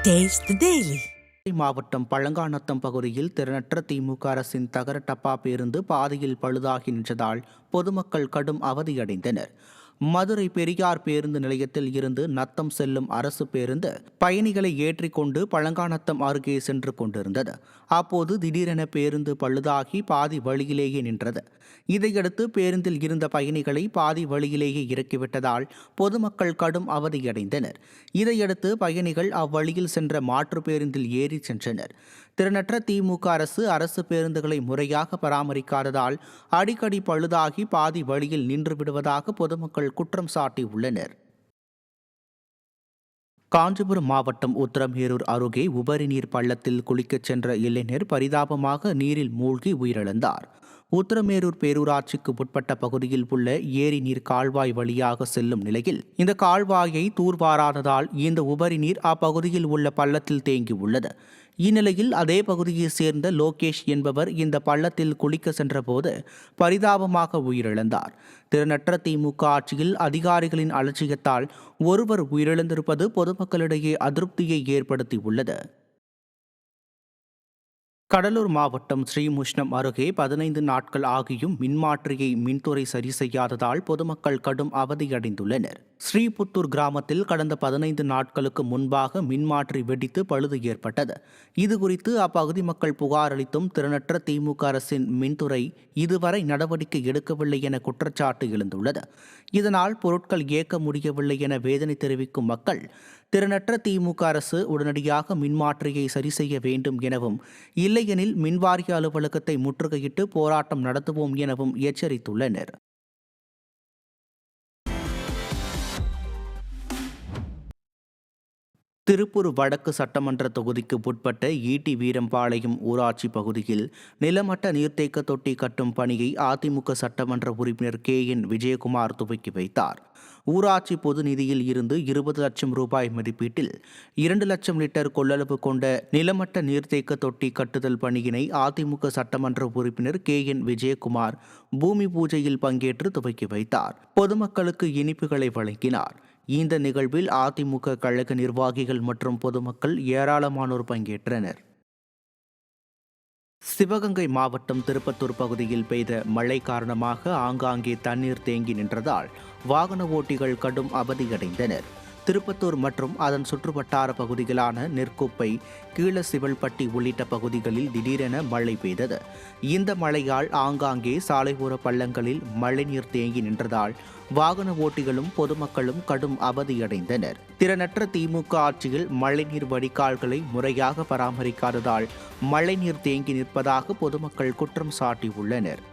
Taste the Daily. மாவட்டம் பழங்காநத்தம் பகுதியில் திறனற்ற திமுக அரசின் தகர டப்பா பேருந்து பாதையில் பழுதாகி நின்றதால் பொதுமக்கள் கடும் அவதியடைந்தனர். மதுரை பெரியார் பேருந்து நிலையத்தில் இருந்து நத்தம் செல்லும் அரசு பேருந்து பயணிகளை ஏற்றிக்கொண்டு பழங்காநத்தம் அருகே சென்று கொண்டிருந்தது. அப்போது திடீரென பேருந்து பழுதாகி பாதி வழியிலேயே நின்றது. இதையடுத்து பேருந்தில் இருந்த பயணிகளை பாதி வழியிலேயே இறக்கிவிட்டதால் பொதுமக்கள் கடும் அவதியடைந்தனர். இதையடுத்து பயணிகள் அவ்வழியில் சென்ற மாற்று பேருந்தில் ஏறி சென்றனர். திறனற்ற திமுக அரசு பேருந்துகளை முறையாக பராமரிக்காததால் அடிக்கடி பழுதாகி பாதி வழியில் நின்று விடுவதாக பொதுமக்கள் குற்றம் சாட்டியுள்ளனர். காஞ்சிபுரம் மாவட்டம் உத்தரமேரூர் அருகே உபரி நீர் பள்ளத்தில் குளிக்கச் சென்ற இளைஞர் பரிதாபமாக நீரில் மூழ்கி உயிரிழந்தார். உத்தரமேரூர் பேரூராட்சிக்கு உட்பட்ட பகுதியில் உள்ள ஏரி நீர் கால்வாய் வழியாக செல்லும் நிலையில் இந்த கால்வாயை தூர்வாராததால் இந்த உபரி நீர் அப்பகுதியில் உள்ள பள்ளத்தில் தேங்கியுள்ளது. இந்நிலையில் அதே பகுதியைச் சேர்ந்த லோகேஷ் என்பவர் இந்த பள்ளத்தில் குளிக்க சென்றபோது பரிதாபமாக உயிரிழந்தார். திறனற்ற திமுக ஆட்சியில் அதிகாரிகளின் அலட்சியத்தால் ஒருவர் உயிரிழந்திருப்பது பொதுமக்களிடையே அதிருப்தியை ஏற்படுத்தியுள்ளது. கடலூர் மாவட்டம் ஸ்ரீமுஷ்ணம் அருகே 15 நாட்கள் ஆகியும் மின்மாற்றியை மின்துறை சரி செய்யாததால் பொதுமக்கள் கடும் அவதியடைந்துள்ளனர். ஸ்ரீபுத்தூர் கிராமத்தில் கடந்த 15 நாட்களுக்கு முன்பாக மின்மாற்றி வெடித்து பழுது ஏற்பட்டது. இதுகுறித்து அப்பகுதி மக்கள் புகார் அளித்தும் திறனற்ற திமுக அரசின் மின்துறை இதுவரை நடவடிக்கை எடுக்கவில்லை என குற்றச்சாட்டு எழுந்துள்ளது. இதனால் பொருட்கள் இயக்க முடியவில்லை என வேதனை தெரிவிக்கும் மக்கள் திறனற்ற திமுக அரசு உடனடியாக மின்மாற்றியை சரி செய்ய வேண்டும் எனவும், இல்லையெனில் மின்வாரிய அலுவலகத்தை முற்றுகையிட்டு போராட்டம் நடத்துவோம் எனவும் எச்சரித்துள்ளனர். திருப்பூர் வடக்கு சட்டமன்ற தொகுதிக்கு உட்பட்ட ஈட்டி வீரம்பாளையம் ஊராட்சி பகுதியில் நிலமட்ட நீர்த்தேக்க தொட்டி கட்டும் பணியை அதிமுக சட்டமன்ற உறுப்பினர் KN விஜயகுமார் துவக்கி வைத்தார். ஊராட்சி பொது நிதியில் இருந்து 20 லட்சம் ரூபாய் மதிப்பீட்டில் 2 லட்சம் லிட்டர் கொள்ளளவு கொண்ட நிலமட்ட நீர்த்தேக்க தொட்டி கட்டுதல் பணியினை அதிமுக சட்டமன்ற உறுப்பினர் KN விஜயகுமார் பூமி பூஜையில் பங்கேற்று துவக்கி வைத்தார். பொதுமக்களுக்கு இனிப்புகளை வழங்கினார். இந்த நிகழ்வில் அதிமுக கழக நிர்வாகிகள் மற்றும் பொதுமக்கள் ஏராளமானோர் பங்கேற்றனர். சிவகங்கை மாவட்டம் திருப்பத்தூர் பகுதியில் பெய்த மழை காரணமாக ஆங்காங்கே தண்ணீர் தேங்கி நின்றதால் வாகன ஓட்டிகள் கடும் அவதியடைந்தனர். திருப்பத்தூர் மற்றும் அதன் சுற்றுவட்டார பகுதிகளான நெற்குப்பை, கீழசிவல்பட்டி உள்ளிட்ட பகுதிகளில் திடீரென மழை பெய்தது. இந்த மழையால் ஆங்காங்கே சாலையோர பள்ளங்களில் மழைநீர் தேங்கி நின்றதால் வாகன ஓட்டிகளும் பொதுமக்களும் கடும் அவதியடைந்தனர். திறனற்ற திமுக ஆட்சியில் மழைநீர் வடிகால்களை முறையாக பராமரிக்காததால் மழைநீர் தேங்கி நிற்பதாக பொதுமக்கள் குற்றம் சாட்டியுள்ளனர்.